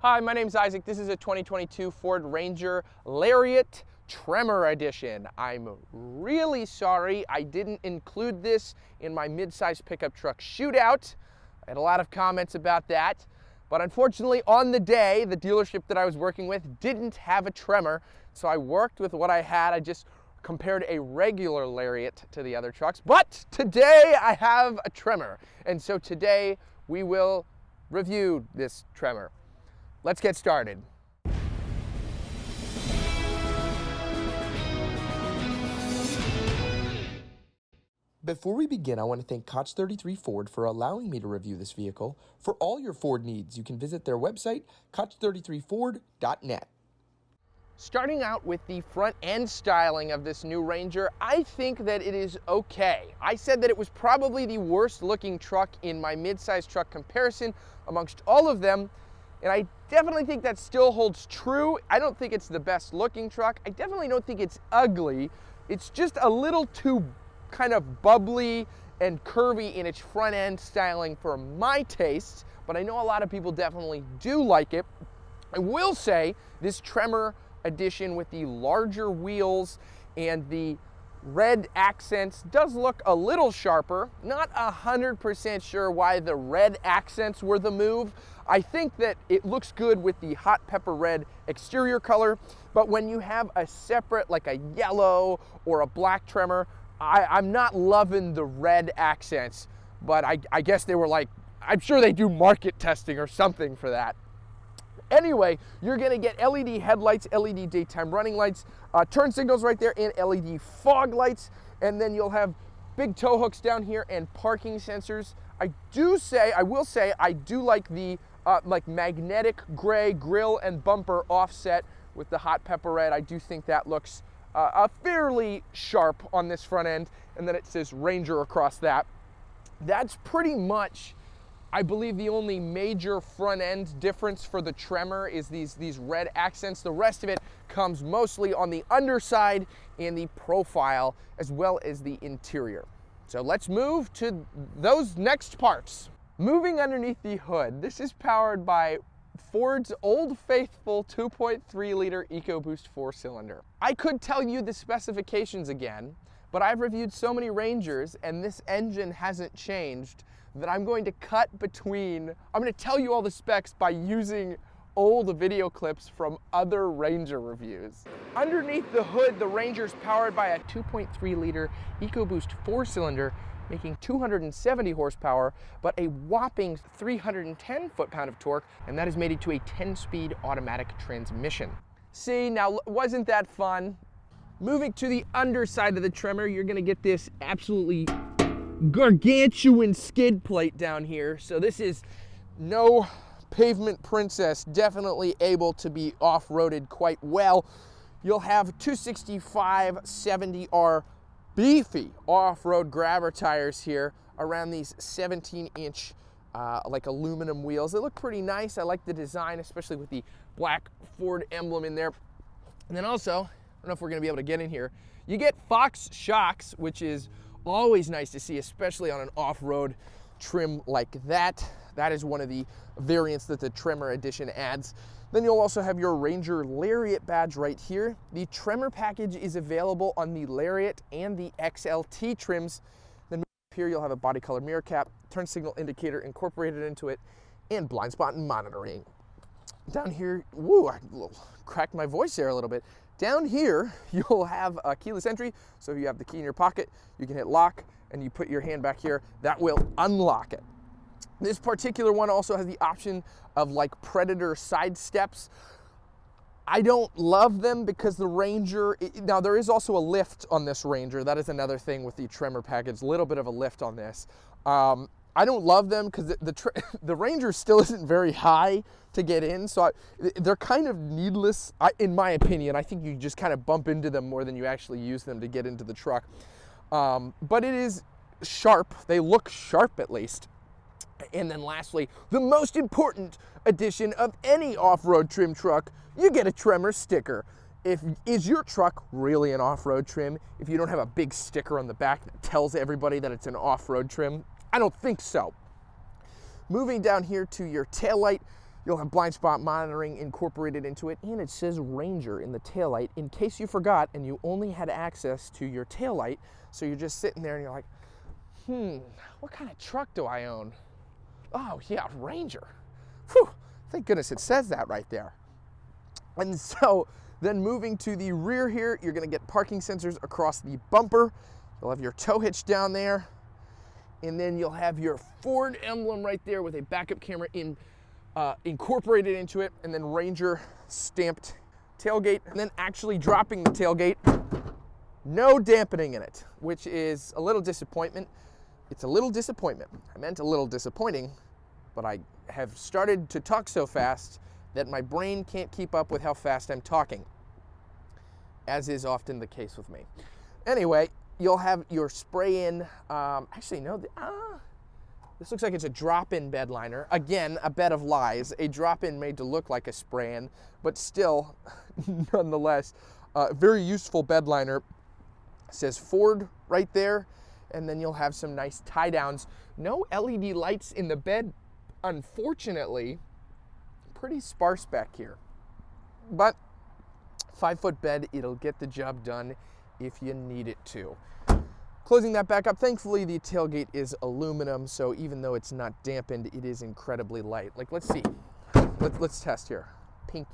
Hi, my name's Isaac. This is a 2022 Ford Ranger Lariat Tremor Edition. I'm really sorry I didn't include this in my mid-size pickup truck shootout. I had a lot of comments about that, but unfortunately on the day, the dealership that I was working with didn't have a Tremor, so I worked with what I had. I just compared a regular Lariat to the other trucks, but today I have a Tremor, and so today we will review this Tremor. Let's get started. Before we begin, I want to thank Koch 33 Ford for allowing me to review this vehicle. For all your Ford needs, you can visit their website, koch33ford.net. Starting out with the front end styling of this new Ranger, I think that it is okay. I said that it was probably the worst looking truck in my mid-size truck comparison amongst all of them, and I definitely think that still holds true. I don't think it's the best looking truck. I definitely don't think it's ugly. It's just a little too kind of bubbly and curvy in its front end styling for my taste, but I know a lot of people definitely do like it. I will say this Tremor edition with the larger wheels and the red accents does look a little sharper. Not 100% sure why the red accents were the move. I think that it looks good with the hot pepper red exterior color, but when you have a separate, like a yellow or a black Tremor, I'm not loving the red accents, but I guess they were like, I'm sure they do market testing or something for that. Anyway, you're gonna get LED headlights, LED daytime running lights, turn signals right there, and LED fog lights, and then you'll have big tow hooks down here and parking sensors. I will say, I do like the like magnetic gray grille and bumper offset with the hot pepper red. I do think that looks fairly sharp on this front end, and then it says Ranger across that. That's pretty much, I believe, the only major front end difference for the Tremor is these red accents. The rest of it comes mostly on the underside and the profile, as well as the interior. So let's move to those next parts. Moving underneath the hood, this is powered by Ford's old faithful 2.3 liter EcoBoost 4-cylinder. I could tell you the specifications again, but I've reviewed so many Rangers and this engine hasn't changed that I'm going to I'm going to tell you all the specs by using old video clips from other Ranger reviews. Underneath the hood, the Ranger's powered by a 2.3 liter EcoBoost 4-cylinder, making 270 horsepower, but a whopping 310 foot-pound of torque, and that is mated to a 10-speed automatic transmission. See, now wasn't that fun? Moving to the underside of the Tremor, you're gonna get this absolutely gargantuan skid plate down here. So this is no pavement princess, definitely able to be off-roaded quite well. You'll have 265/70R beefy off-road grabber tires here around these 17-inch like aluminum wheels. They look pretty nice. I like the design, especially with the black Ford emblem in there. And then also, I don't know if we're gonna be able to get in here, you get Fox shocks, which is always nice to see, especially on an off-road trim like that. That is one of the variants that the Tremor edition adds. Then you'll also have your Ranger Lariat badge right here. The Tremor package is available on the Lariat and the XLT trims. Then up here you'll have a body color mirror cap, turn signal indicator incorporated into it, and blind spot monitoring. Down here, woo, I cracked my voice there a little bit. Down here, you'll have a keyless entry, so if you have the key in your pocket, you can hit lock, and you put your hand back here, that will unlock it. This particular one also has the option of like Predator side steps. I don't love them because the Ranger, now there is also a lift on this Ranger. That is another thing with the Tremor package, a little bit of a lift on this. I don't love them because the Ranger still isn't very high to get in, so they're kind of needless, in my opinion. I think you just kind of bump into them more than you actually use them to get into the truck. But it is sharp. They look sharp at least. And then lastly, the most important addition of any off-road trim truck, you get a Tremor sticker. Is your truck really an off-road trim if you don't have a big sticker on the back that tells everybody that it's an off-road trim? I don't think so. Moving down here to your taillight, You'll have blind spot monitoring incorporated into it, and it says Ranger in the taillight in case you forgot and you only had access to your taillight. So you're just sitting there and you're like, what kind of truck do I own? Oh yeah, Ranger. Whew, thank goodness it says that right there. And so then moving to the rear here, you're gonna get parking sensors across the bumper. You'll have your tow hitch down there. And then you'll have your Ford emblem right there with a backup camera incorporated into it, and then Ranger stamped tailgate. And then actually dropping the tailgate, no dampening in it, which is a little disappointment. It's a little disappointment. I meant a little disappointing, but I have started to talk so fast that my brain can't keep up with how fast I'm talking, as is often the case with me. Anyway, you'll have your spray-in, actually no, this looks like it's a drop-in bed liner. Again, a bed of lies. A drop-in made to look like a spray-in, but still, nonetheless, very useful bed liner. It says Ford right there, and then you'll have some nice tie-downs. No LED lights in the bed, unfortunately. Pretty sparse back here. But 5-foot bed, it'll get the job done if you need it to. Closing that back up, thankfully the tailgate is aluminum, so even though it's not dampened, it is incredibly light. Like, let's see. Let's test here. Pinky.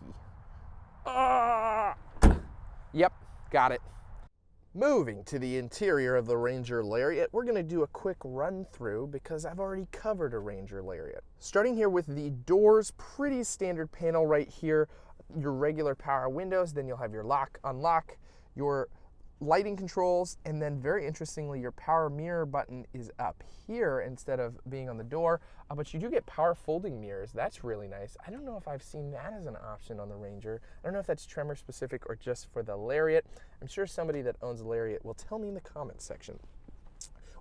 Yep, got it. Moving to the interior of the Ranger Lariat, we're gonna do a quick run through because I've already covered a Ranger Lariat. Starting here with the doors, pretty standard panel right here, your regular power windows, then you'll have your lock, unlock, your lighting controls, and then very interestingly, your power mirror button is up here instead of being on the door, but you do get power folding mirrors. That's really nice. I don't know if I've seen that as an option on the Ranger. I don't know if that's Tremor specific or just for the Lariat. I'm sure somebody that owns a Lariat will tell me in the comments section.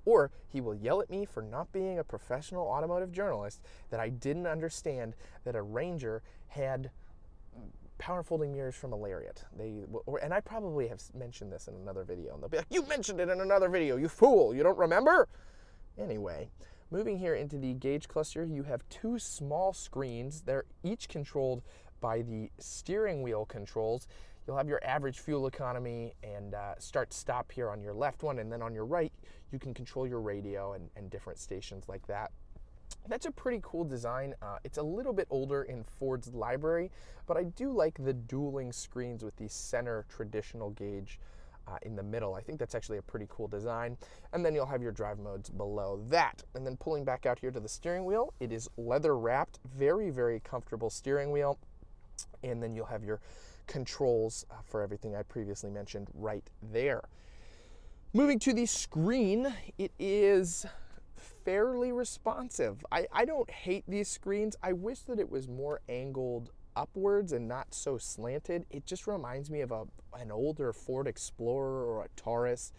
Or he will yell at me for not being a professional automotive journalist that I didn't understand that a Ranger had power folding mirrors from a Lariat. And I probably have mentioned this in another video, and they'll be like, you mentioned it in another video, you fool, you don't remember? Anyway, moving here into the gauge cluster, you have two small screens. They're each controlled by the steering wheel controls. You'll have your average fuel economy and start-stop here on your left one, and then on your right, you can control your radio and different stations like that. That's a pretty cool design. It's a little bit older in Ford's library, but I do like the dueling screens with the center traditional gauge in the middle. I think that's actually a pretty cool design. And then you'll have your drive modes below that. And then pulling back out here to the steering wheel, it is leather wrapped, very, very comfortable steering wheel. And then you'll have your controls for everything I previously mentioned right there. Moving to the screen, it is fairly responsive. I don't hate these screens. I wish that it was more angled upwards and not so slanted. It just reminds me of an older Ford Explorer or a Taurus,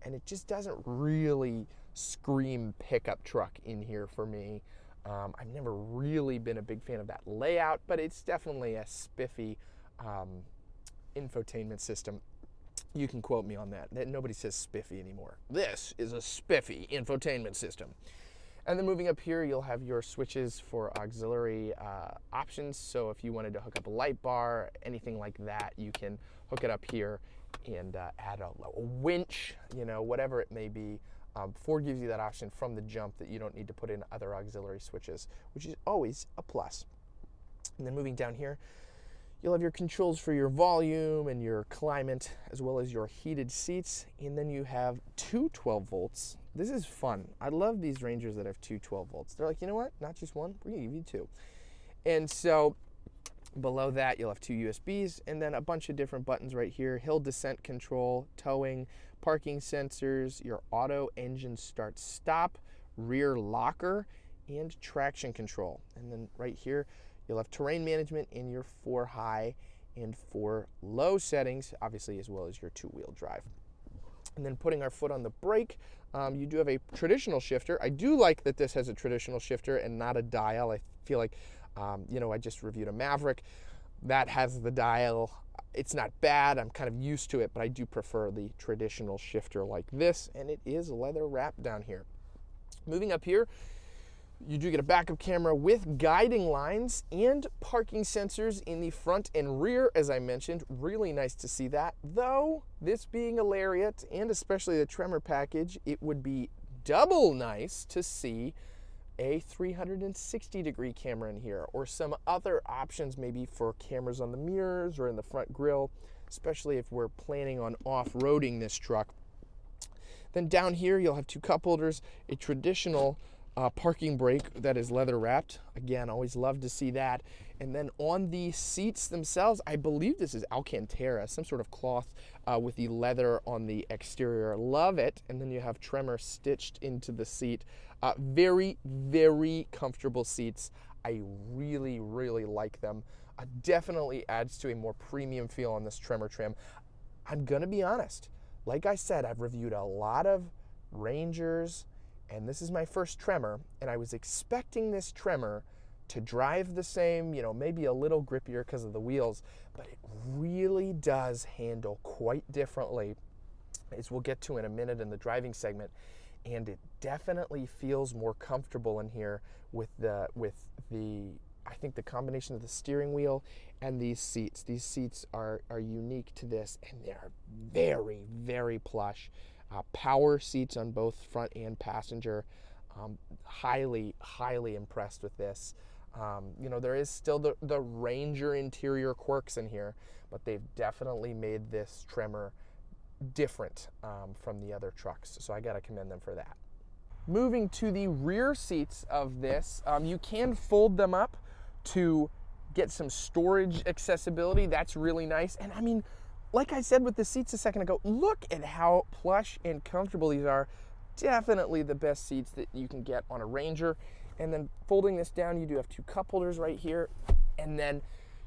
and it just doesn't really scream pickup truck in here for me. I've never really been a big fan of that layout, but it's definitely a spiffy infotainment system. You can quote me on that. Nobody says spiffy anymore. This is a spiffy infotainment system. And then moving up here, you'll have your switches for auxiliary options. So if you wanted to hook up a light bar, anything like that, you can hook it up here and add a winch, you know, whatever it may be. Ford gives you that option from the jump that you don't need to put in other auxiliary switches, which is always a plus. And then moving down here, you'll have your controls for your volume and your climate, as well as your heated seats. And then you have two 12 volts. This is fun. I love these Rangers that have two 12 volts. They're like, you know what? Not just one, we're gonna give you two. And so below that, you'll have two USBs and then a bunch of different buttons right here. Hill descent control, towing, parking sensors, your auto engine start stop, rear locker, and traction control. And then right here, you'll have terrain management in your 4 high and 4 low settings, obviously, as well as your 2-wheel drive. And then putting our foot on the brake, you do have a traditional shifter. I do like that this has a traditional shifter and not a dial. I feel like, you know, I just reviewed a Maverick that has the dial. It's not bad. I'm kind of used to it, but I do prefer the traditional shifter like this, and it is leather wrapped down here. Moving up here, You do get a backup camera with guiding lines and parking sensors in the front and rear, as I mentioned. Really nice to see that. Though, this being a Lariat, and especially the Tremor package, it would be double nice to see a 360-degree camera in here, or some other options maybe for cameras on the mirrors or in the front grille, especially if we're planning on off-roading this truck. Then down here, you'll have 2 cup holders, a traditional parking brake that is leather wrapped. Again, always love to see that. And then on the seats themselves, I believe this is Alcantara, some sort of cloth with the leather on the exterior. Love it. And then you have Tremor stitched into the seat. Very, very comfortable seats. I really, really like them. Definitely adds to a more premium feel on this Tremor trim. I'm gonna be honest. Like I said, I've reviewed a lot of Rangers, and this is my first Tremor, and I was expecting this Tremor to drive the same, you know, maybe a little grippier because of the wheels, but it really does handle quite differently, as we'll get to in a minute in the driving segment. And it definitely feels more comfortable in here with the I think the combination of the steering wheel and these seats. These seats are unique to this, and they're very, very plush. Power seats on both front and passenger. Highly, highly impressed with this. You know, there is still the Ranger interior quirks in here, but they've definitely made this Tremor different from the other trucks. So I gotta commend them for that. Moving to the rear seats of this, you can fold them up to get some storage accessibility. That's really nice. And I mean, like I said with the seats a second ago, look at how plush and comfortable these are. Definitely the best seats that you can get on a Ranger. And then folding this down, you do have 2 cup holders right here. And then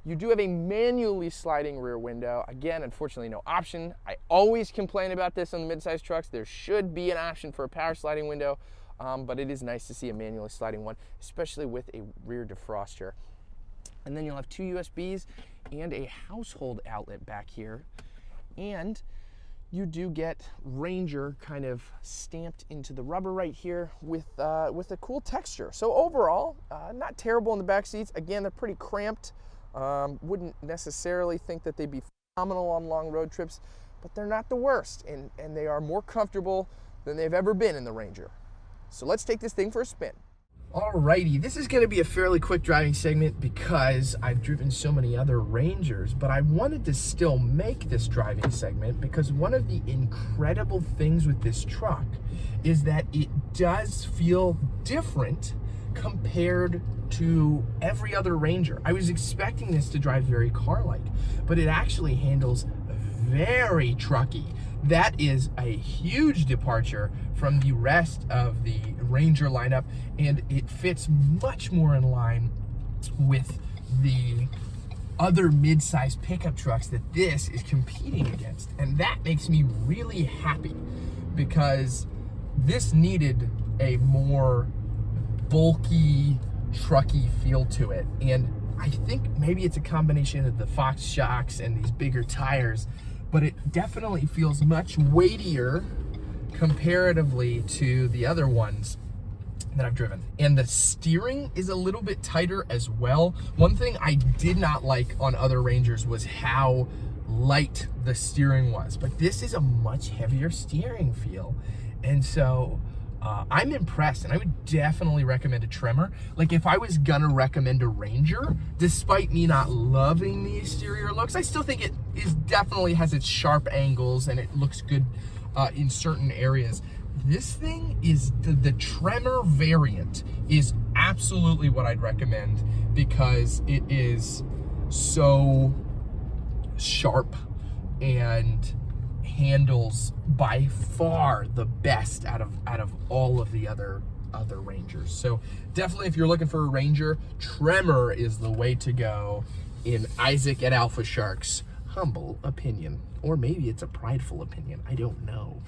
you do have a manually sliding rear window. Again, unfortunately, no option. I always complain about this on the midsize trucks. There should be an option for a power sliding window, but it is nice to see a manually sliding one, especially with a rear defroster. And then you'll have 2 USBs and a household outlet back here. And you do get Ranger kind of stamped into the rubber right here with a cool texture. So overall, not terrible in the back seats. Again, they're pretty cramped. Wouldn't necessarily think that they'd be phenomenal on long road trips, but they're not the worst, and they are more comfortable than they've ever been in the Ranger. So let's take this thing for a spin. Alrighty, this is going to be a fairly quick driving segment because I've driven so many other Rangers, but I wanted to still make this driving segment because one of the incredible things with this truck is that it does feel different compared to every other Ranger. I was expecting this to drive very car-like, but it actually handles very trucky. That is a huge departure from the rest of the Ranger lineup, and it fits much more in line with the other mid-size pickup trucks that this is competing against. And that makes me really happy because this needed a more bulky, trucky feel to it. And I think maybe it's a combination of the Fox shocks and these bigger tires, but it definitely feels much weightier comparatively to the other ones that I've driven. And the steering is a little bit tighter as well. One thing I did not like on other Rangers was how light the steering was, but this is a much heavier steering feel. And so I'm impressed, and I would definitely recommend a Tremor. Like, if I was gonna recommend a Ranger, despite me not loving the exterior looks, I still think it definitely has its sharp angles and it looks good in certain areas. This thing is, the Tremor variant is absolutely what I'd recommend because it is so sharp and handles by far the best out of all of the other Rangers. So definitely, if you're looking for a Ranger, Tremor is the way to go, in Isaac at Alpha Shark's humble opinion. Or maybe it's a prideful opinion, I don't know.